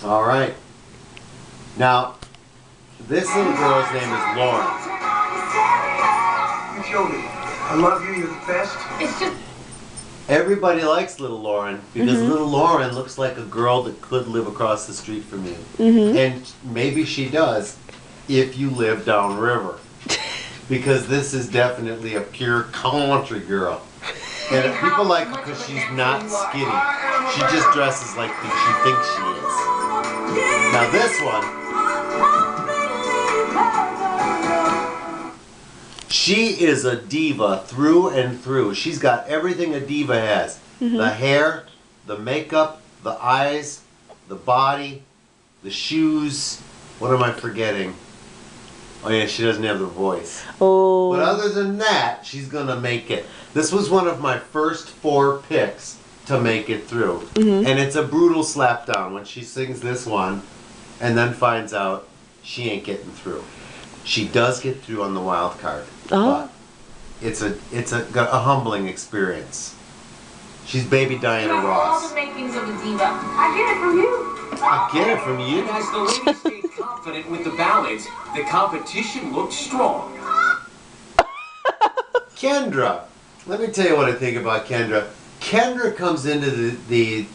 All right. Now, this little girl's name is Lauren. You killed me. I love you. You're the best. It's just... Everybody likes little Lauren because little Lauren looks like a girl that could live across the street from you. And maybe she does if you live downriver. Because this is definitely a pure country girl. And people like her because she's not skinny. She just dresses like she thinks she is. Now this one, she is a diva through and through. She's got everything a diva has. The hair, the makeup, the eyes, the body, the shoes. What am I forgetting? Oh yeah, she doesn't have the voice. Oh. But other than that, she's gonna make it. This was one of my first 4 picks to make it through. And it's a brutal slapdown when she sings this one and then finds out she ain't getting through. She does get through on the wild card. Oh. But it's a humbling experience. She's baby Diana all Ross. the makings of a diva. I get it from you. I get it from you. And as the ladies stayed confident with the ballads, the competition looked strong. Kendra. Let me tell you what I think about Kendra. Kendra comes into the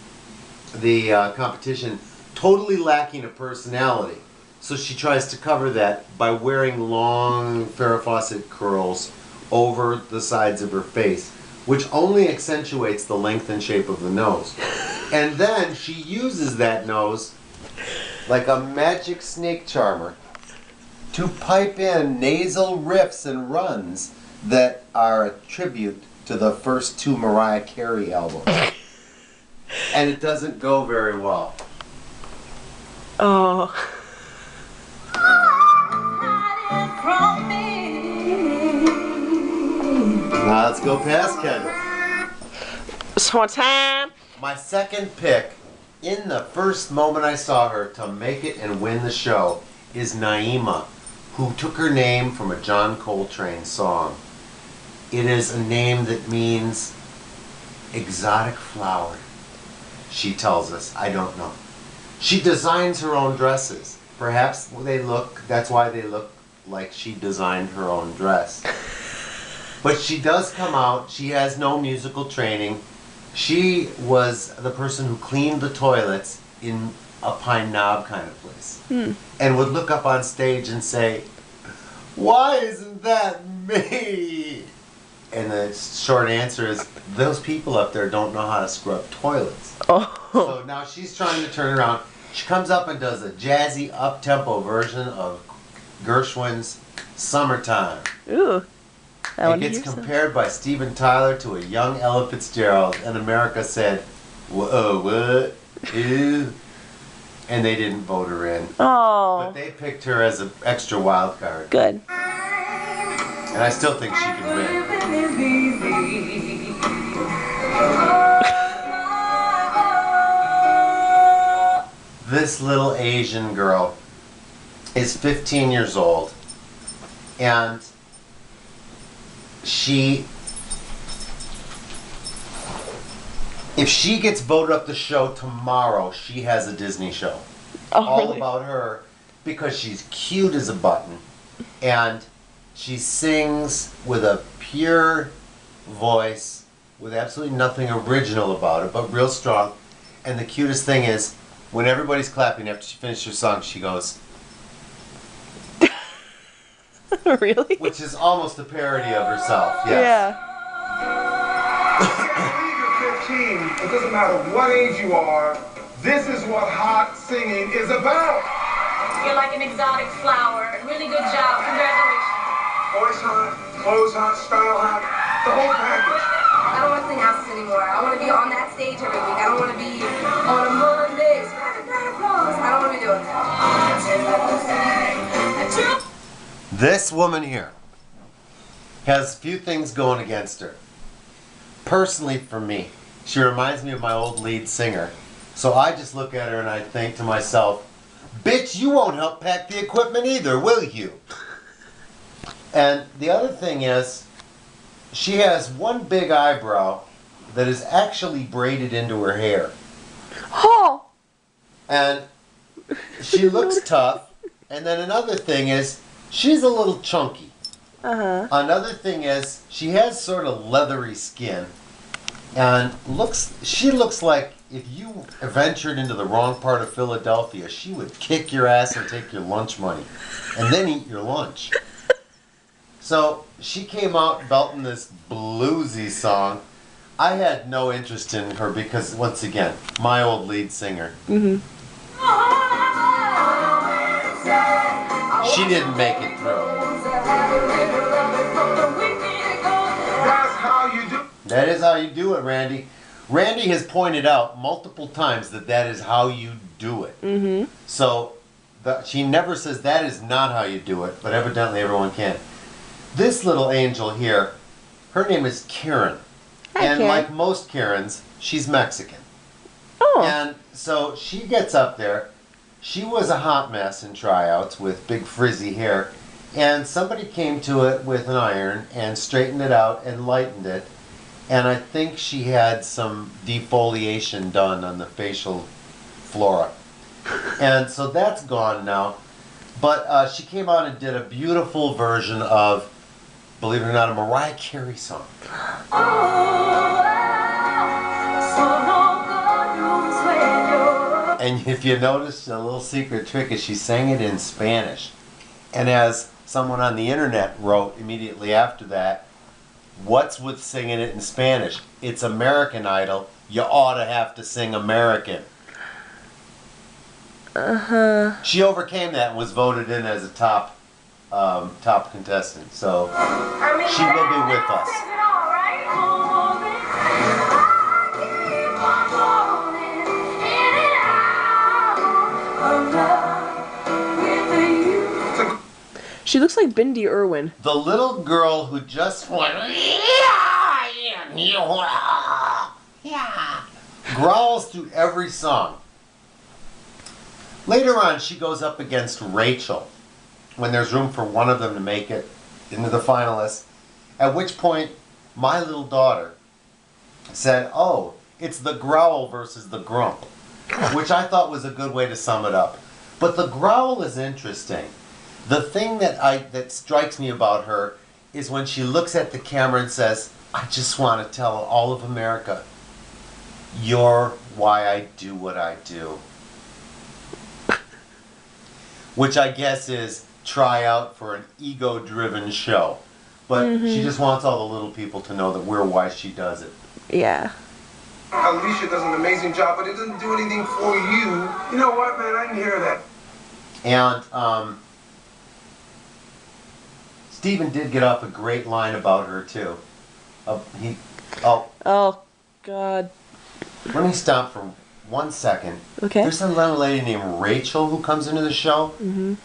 competition totally lacking a personality. So she tries to cover that by wearing long Farrah Fawcett curls over the sides of her face, which only accentuates the length and shape of the nose. And then she uses that nose like a magic snake charmer to pipe in nasal riffs and runs that are a tribute to the first 2 Mariah Carey albums. And it doesn't go very well. Oh. Now let's go past Kendra. So time. My second pick, in the first moment I saw her to make it and win the show, is Naima, who took her name from a John Coltrane song. It is a name that means exotic flower, she tells us. I don't know. She designs her own dresses. Perhaps that's why they look like she designed her own dress. But she does come out, she has no musical training. She was the person who cleaned the toilets in a Pine Knob kind of place. And would look up on stage and say, "Why isn't that me?" And the short answer is, those people up there don't know how to scrub toilets. Oh. So now she's trying to turn around. She comes up and does a jazzy, up-tempo version of Gershwin's Summertime. Ooh. It gets compared by Steven Tyler to a young Ella Fitzgerald, and America said, "Whoa, what? Ew." And they didn't vote her in. Oh. But they picked her as an extra wild card. Good. And I still think she can win. This little Asian girl is 15 years old, and if she gets voted up the show tomorrow, she has a Disney show. Oh, all really? about her, because she's cute as a button, and she sings with a pure voice with absolutely nothing original about it, but real strong. And the cutest thing is, when everybody's clapping after she finishes her song, she goes, Really? which is almost a parody of herself. Yes. Yeah. I can't believe you're 15. It doesn't matter what age you are. This is what hot singing is about. You're like an exotic flower. Really good job. Congratulations. Voice hot, clothes hot, style hot, the whole package. I don't want to sing houses anymore. I want to be on that stage every week. I don't want to be on a Monday. I don't want to be doing that. This woman here has a few things going against her. Personally, for me, she reminds me of my old lead singer. So I just look at her and I think to myself, bitch, you won't help pack the equipment either, will you? And the other thing is, she has one big eyebrow that is actually braided into her hair. Oh. And she looks tough. And then another thing is, she's a little chunky. Another thing is, she has sort of leathery skin. And she looks like if you ventured into the wrong part of Philadelphia, she would kick your ass and take your lunch money. And then eat your lunch. So she came out belting this bluesy song. I had no interest in her because, once again, my old lead singer. She didn't make it through. That's how you do. That is how you do it, Randy. Randy has pointed out multiple times that is how you do it. So she never says that is not how you do it, but evidently everyone can. This little angel here, her name is Karen. And Karen. like most Karens, she's Mexican. Oh. And so she gets up there. She was a hot mess in tryouts with big frizzy hair. And somebody came to it with an iron and straightened it out and lightened it. And I think she had some defoliation done on the facial flora. And so that's gone now. But she came out and did a beautiful version of, believe it or not, a Mariah Carey song. And if you notice, a little secret trick is she sang it in Spanish. And as someone on the internet wrote immediately after that, what's with singing it in Spanish? It's American Idol. You ought to have to sing American. She overcame that and was voted in as a top contestant. So she will be with us. She looks like Bindi Irwin. The little girl who just went growls through every song. Later on, she goes up against Rachel when there's room for one of them to make it into the finalists, at which point my little daughter said, "Oh, it's the growl versus the grump," which I thought was a good way to sum it up. But the growl is interesting. The thing that strikes me about her is when she looks at the camera and says, "I just want to tell all of America, you're why I do what I do." Which I guess is try out for an ego-driven show. But she just wants all the little people to know that we're why she does it. Yeah. Alicia does an amazing job, but it doesn't do anything for you. You know what, man? I didn't hear that. And Stephen did get off a great line about her too. Oh, God. Let me stop for 1 second. Okay. There's some little lady named Rachel who comes into the show.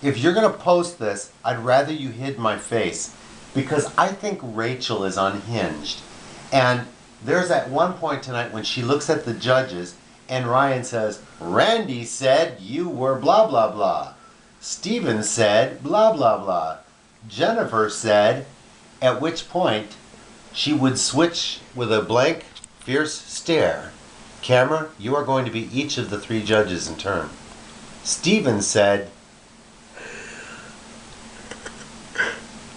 If you're going to post this, I'd rather you hid my face because I think Rachel is unhinged. And there's at one point tonight when she looks at the judges and Ryan says, "Randy said you were blah, blah, blah. Steven said blah, blah, blah. Jennifer said," at which point she would switch with a blank, fierce stare. "Camera, you are going to be each of the three judges in turn." Steven said,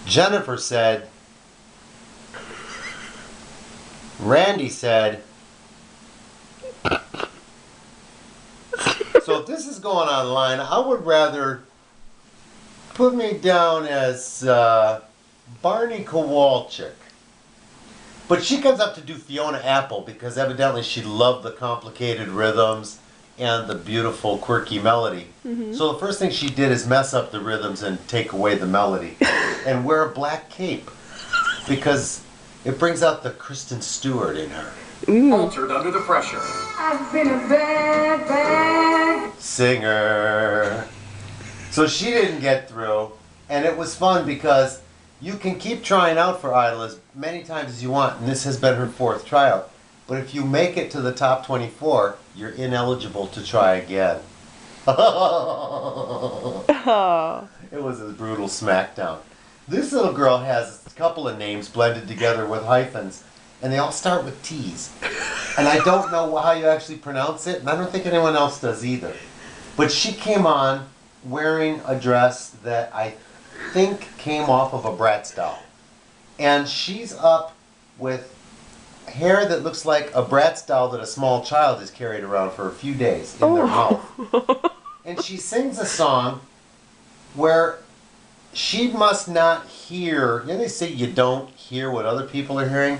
Jennifer said, Randy said. So if this is going online, I would rather put me down as Barney Kowalczyk. But she comes up to do Fiona Apple because evidently she loved the complicated rhythms and the beautiful quirky melody. So the first thing she did is mess up the rhythms and take away the melody and wear a black cape because it brings out the Kristen Stewart in her. Altered under the pressure. I've been a bad, bad Singer. So she didn't get through, and it was fun because you can keep trying out for Idol as many times as you want, and this has been her 4th tryout. But if you make it to the top 24, you're ineligible to try again. Oh. It was a brutal smackdown. This little girl has a couple of names blended together with hyphens, and they all start with T's. And I don't know how you actually pronounce it, and I don't think anyone else does either. But she came on wearing a dress that I think came off of a Bratz doll. And she's up with hair that looks like a Bratz doll that a small child has carried around for a few days in their mouth. And she sings a song where she must not hear. You know, they say you don't hear what other people are hearing.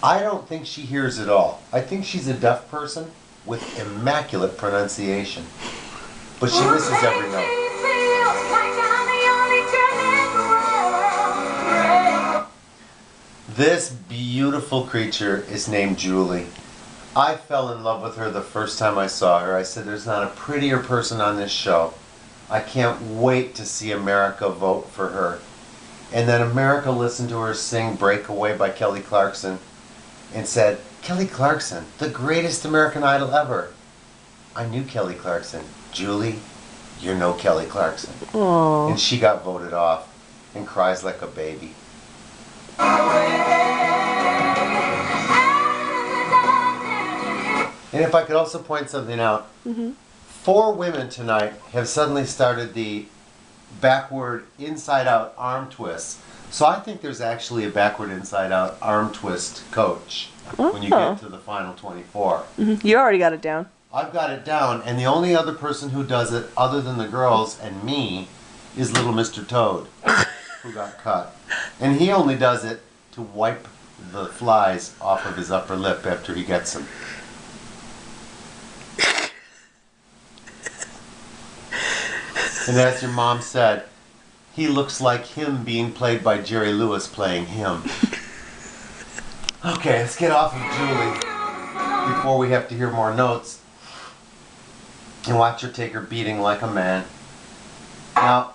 I don't think she hears it all. I think she's a deaf person with immaculate pronunciation. But she misses every note. This beautiful creature is named Julie. I fell in love with her the first time I saw her. I said, there's not a prettier person on this show. I can't wait to see America vote for her. And then America listened to her sing Breakaway by Kelly Clarkson and said, Kelly Clarkson, the greatest American Idol ever. I knew Kelly Clarkson. Julie, you're no Kelly Clarkson. Aww. And she got voted off and cries like a baby. And if I could also point something out, 4 women tonight have suddenly started the backward inside-out arm twists. So I think there's actually a backward inside-out arm twist coach when you get to the final 24. You already got it down. I've got it down, and the only other person who does it other than the girls and me is little Mr. Toad, who got cut. And he only does it to wipe the flies off of his upper lip after he gets them. And as your mom said, he looks like him being played by Jerry Lewis playing him. Okay, let's get off of Julie before we have to hear more notes. And watch her take her beating like a man. Now,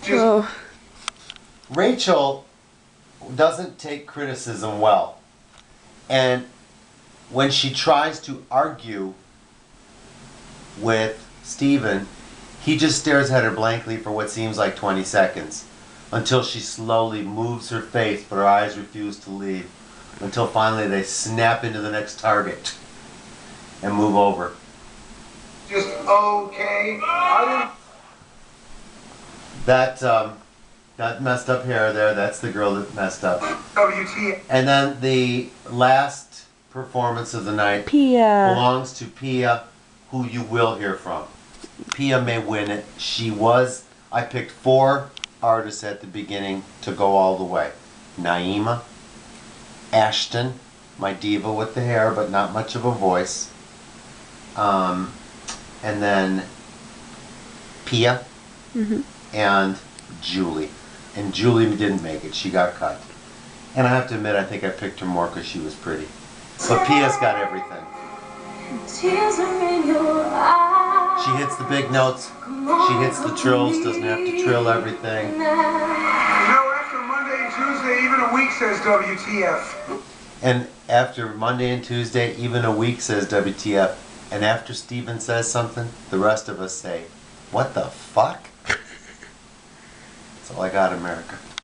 Oh. Rachel doesn't take criticism well. And when she tries to argue with Steven, he just stares at her blankly for what seems like 20 seconds until she slowly moves her face, but her eyes refuse to leave, until finally they snap into the next target and move over. Just okay. That messed up hair there, that's the girl that messed up. WT. And then the last performance of the night Pia. belongs to Pia, who you will hear from. Pia may win it. I picked 4 artists at the beginning to go all the way. Naima, Ashton, my diva with the hair but not much of a voice. And then Pia and Julie. And Julie didn't make it. She got cut. And I have to admit, I think I picked her more because she was pretty. But Pia's got everything. She hits the big notes. She hits the trills. Doesn't have to trill everything. You know, after Monday and Tuesday, even a week says WTF. And after Monday and Tuesday, even a week says WTF. And after Steven says something, the rest of us say, what the fuck? That's all I got, America.